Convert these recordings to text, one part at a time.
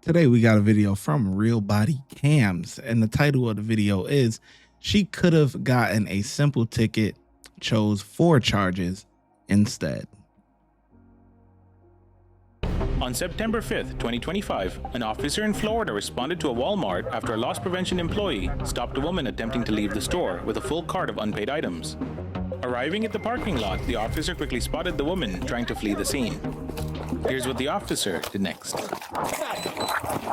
Today we got a video from Real Body Cams, and the title of the video is "She Could Have Gotten a Simple Ticket, Chose 4 Charges Instead." On September 5th, 2025, an officer in Florida responded to a Walmart after a loss prevention employee stopped a woman attempting to leave the store with a full cart of unpaid items. Arriving at the parking lot, the officer quickly spotted the woman trying to flee the scene. Here's what the officer did next.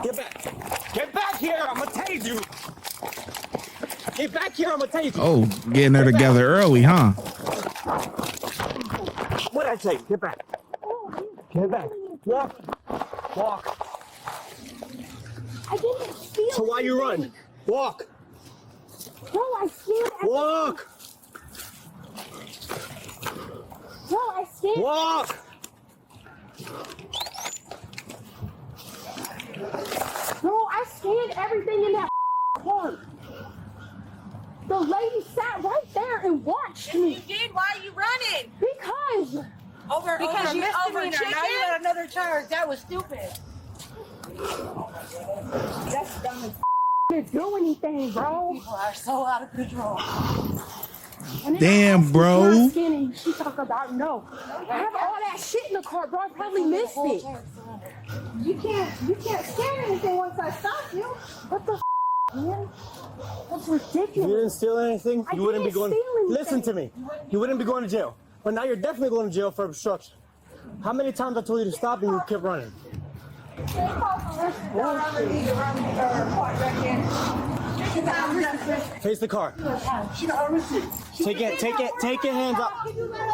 Get back! Get back here! I'm gonna tase you! Get back here! I'm gonna tase you! Oh, getting her together early, huh? What'd I say? Get back! Get back! Walk! Walk! I didn't steal. So why you run? Walk! No, I scared. Walk! No, I scared. Walk! No, I scanned everything in that car. The lady sat right there and watched me. You did? Why are you running? Because Because you misdemeanor. chicken? Now you got another charge. That was stupid. that's dumb as didn't do anything, bro. People are so out of control. And then Damn, I asked bro. her skinny. She talk about no. I have all that shit in the car, bro. I probably missed it. You can't scan anything once I stop you. What the man? That's ridiculous. You didn't steal anything? I You wouldn't be didn't going. steal anything. Listen to me. You wouldn't be going to jail. But now you're definitely going to jail for obstruction. How many times I told you to stop and you kept running? Face the car. Take your hands up.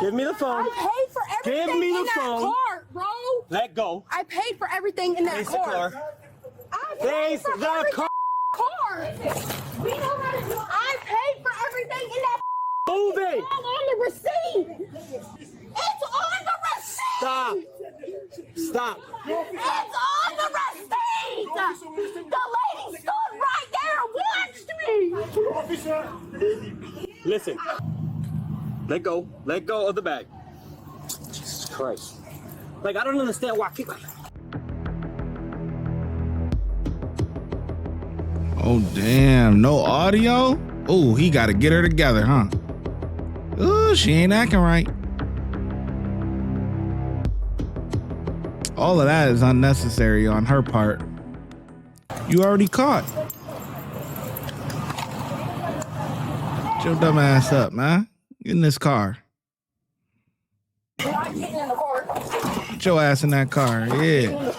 Give me the phone. I paid for everything Give me the in that phone. car, bro. Let go. I paid for everything in that Face the car. car. I paid Face for the every car. car. We know how to do. I paid for everything in that. Move it. It's all on the receipt. It's on the receipt. Stop. Stop. It's on the receipt. The lady stood right there and watched me. Listen. Let go. Let go of the bag. Jesus Christ. Like, I don't understand why people... Oh, damn. No audio? Oh, he got to get her together, huh? Oh, she ain't acting right. All of that is unnecessary on her part. You already caught. Get your dumb ass up, man. Get in this car. Get your ass in that car. Yeah.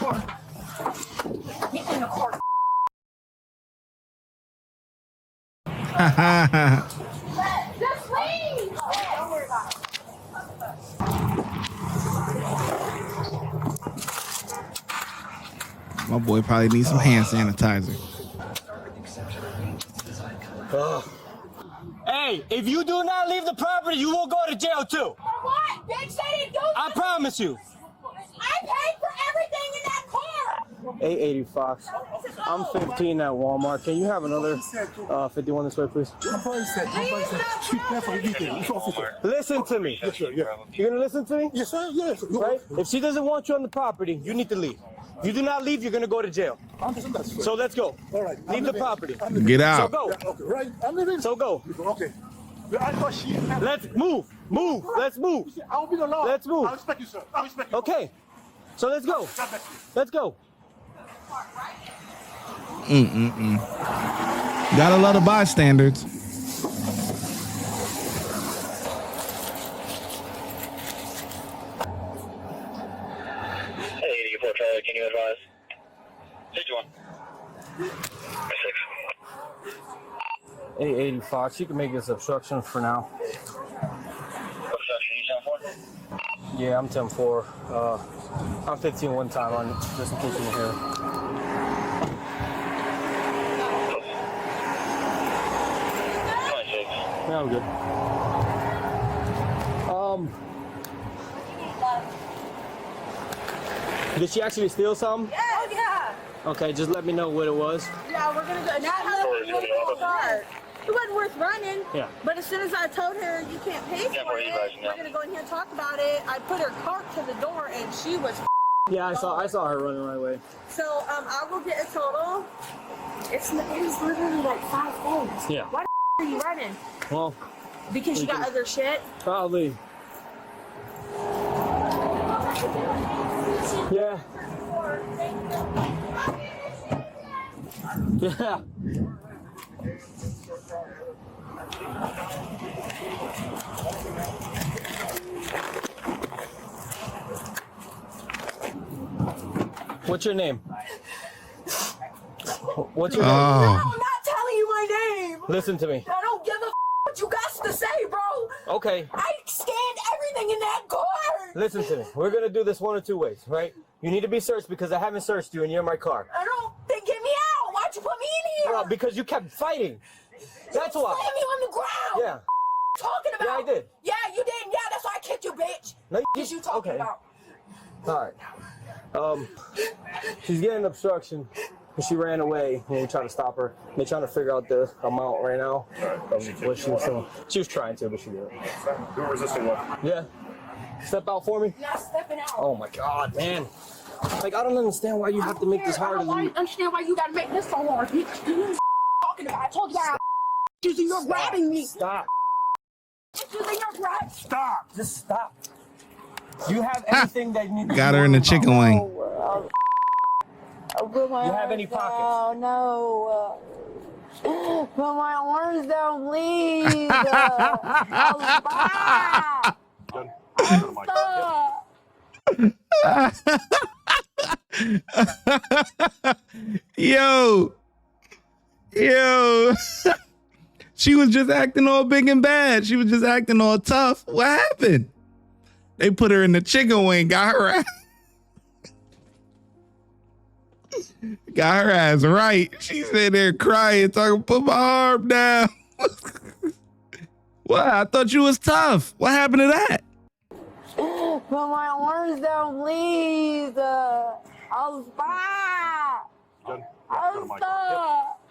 Ha ha ha. Just leave. Don't worry about it. My boy probably needs some hand sanitizer. Hey, if you do not leave the property, you will go to jail too. For what? Bitch, they didn't do I promise you. I paid for everything in that car. 880 Fox. I'm 15 at Walmart. Can you have another 51 this way, please? Listen to me. Yes, sir. Yeah. You're gonna listen to me? Yes, sir. Yes. Right? If she doesn't want you on the property, you need to leave. If you do not leave, you're gonna go to jail. So let's go. All right. Leave the property. Get So out. go. Okay. Right. I'm leaving. So go. Okay. I thought she. Let's move. Move. Let's move. I'll be the law. Let's move. I respect you, sir. I respect you. Okay. So let's go. God bless you. Let's go. Gotta love the bystanders. Hey, 84 Charlie, can you advise? 61. 6. 880 Fox. You can make this obstruction for now. Obstruction, you 10-4? Yeah, I'm 10-4. I'm 15 one time on just in case you didn't hear. 26. Yeah, I'm good. Did she actually steal something? Oh, yeah. Okay, just let me know what it was. Yeah, we're going to go. Not how start. It wasn't worth running. Yeah. But as soon as I told her you can't pay Yeah, for for it, you guys, yeah. we're going to go in here and talk about it. I put her cart to the door and she was Yeah, I saw her running right away. So I'll go get a total. It was literally like 5 days. Yeah. Why the are you running? Well, Because you got other shit? probably. Yeah. Yeah. What's your name? What's your name? Oh, I'm not telling you my name. Listen to me. I don't give a what you got to say, bro. Okay. I scanned everything in that car. Listen to me. We're gonna do this one of two ways, right? You need to be searched because I haven't searched you and you're in my car. I don't. Then get me out. Why'd you put me in here? Because you kept fighting. That's you why. slammed me on the ground. Yeah. Talking about. Yeah, I did. Yeah, you did. Yeah, that's why I kicked you, bitch. No, What you talking okay. about? All right. She's getting obstruction. She ran away when we tried to stop her. They're trying to figure out the amount right now. What she was doing. She was trying to, but she didn't. You were resisting what? Yeah. Step out for me. Not stepping out. Oh my God, man. Like, I don't understand why you have to make this harder I than you. don't understand why you gotta make this so hard. You talking about? I told you that. You're grabbing me. Stop. You're grabbing. Stop. Just stop. You have anything that you need to got her in the chicken wing. You have any pockets? Oh no. Put my arms down, please. Stop. Yo. She was just acting all big and bad. She was just acting all tough. What happened? They put her in the chicken wing, got her ass right. She's sitting there crying, talking, put my arm down. What? I thought you was tough. What happened to that? Put my arms down, please. I'll stop. I'll stop.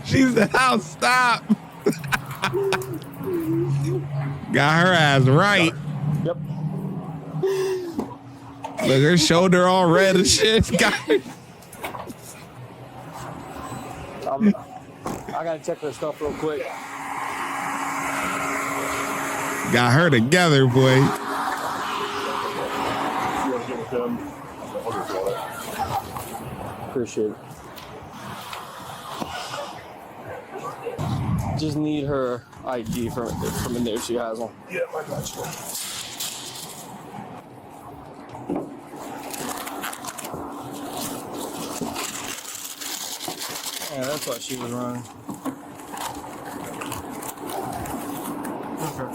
She said, I'll stop. Got her ass right. Yep. Look, her shoulder all red and shit. Got her. I gotta check her stuff real quick. Got her together, boy. Appreciate it. Just need her ID from in there if she has one. Yeah, I got you. Yeah, that's why she was running. Okay.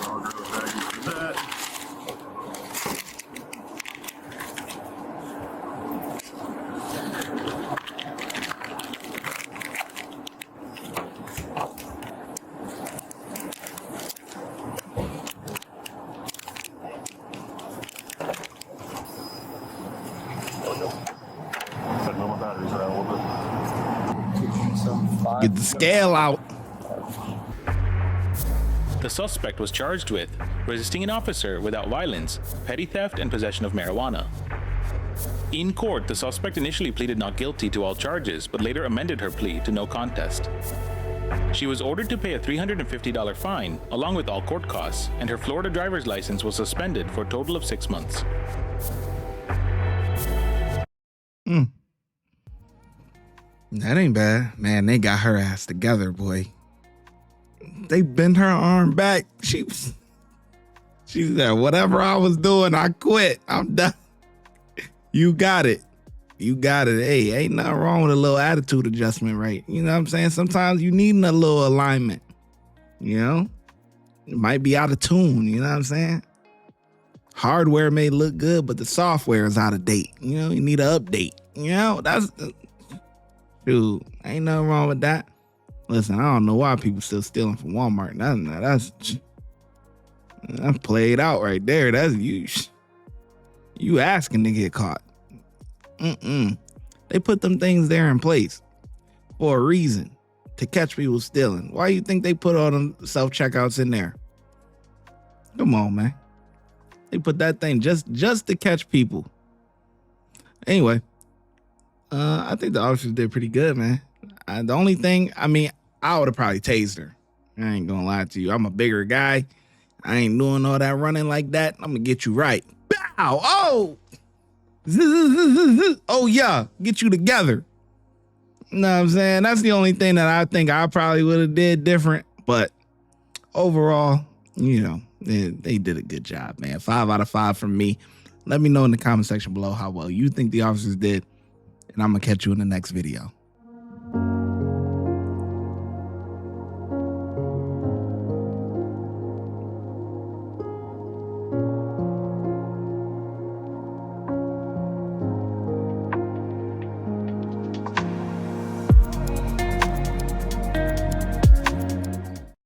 I'll grab a baggie for that. Setting all my batteries out a little bit. Get the scale out. The suspect was charged with resisting an officer without violence, petty theft, and possession of marijuana. In court, the suspect initially pleaded not guilty to all charges, but later amended her plea to no contest. She was ordered to pay a $350 fine, along with all court costs, and her Florida driver's license was suspended for a total of 6 months. That ain't bad. Man, they got her ass together, boy. They bent her arm back. She said, whatever I was doing, I quit. I'm done. You got it. You got it. Hey, ain't nothing wrong with a little attitude adjustment, right? You know what I'm saying? Sometimes you need a little alignment. You know? It might be out of tune, you know what I'm saying? Hardware may look good, but the software is out of date. You know, you need an update. You know, dude, ain't nothing wrong with that. Listen, I don't know why people still stealing from Walmart. That's played out right there. That's you asking to get caught. They put them things there in place for a reason, to catch people stealing. Why you think they put all them self-checkouts in there? Come on, man. They put that thing just to catch people. Anyway, I think the officers did pretty good, man. The only thing, I mean, I would have probably tased her. I ain't gonna lie to you. I'm a bigger guy. I ain't doing all that running like that. I'm gonna get you right. Bow! Oh! Oh, yeah. Get you together. You know what I'm saying? That's the only thing that I think I probably would have did different. But overall, you know, they did a good job, man. 5 out of 5 from me. Let me know in the comment section below how well you think the officers did. And I'm going to catch you in the next video.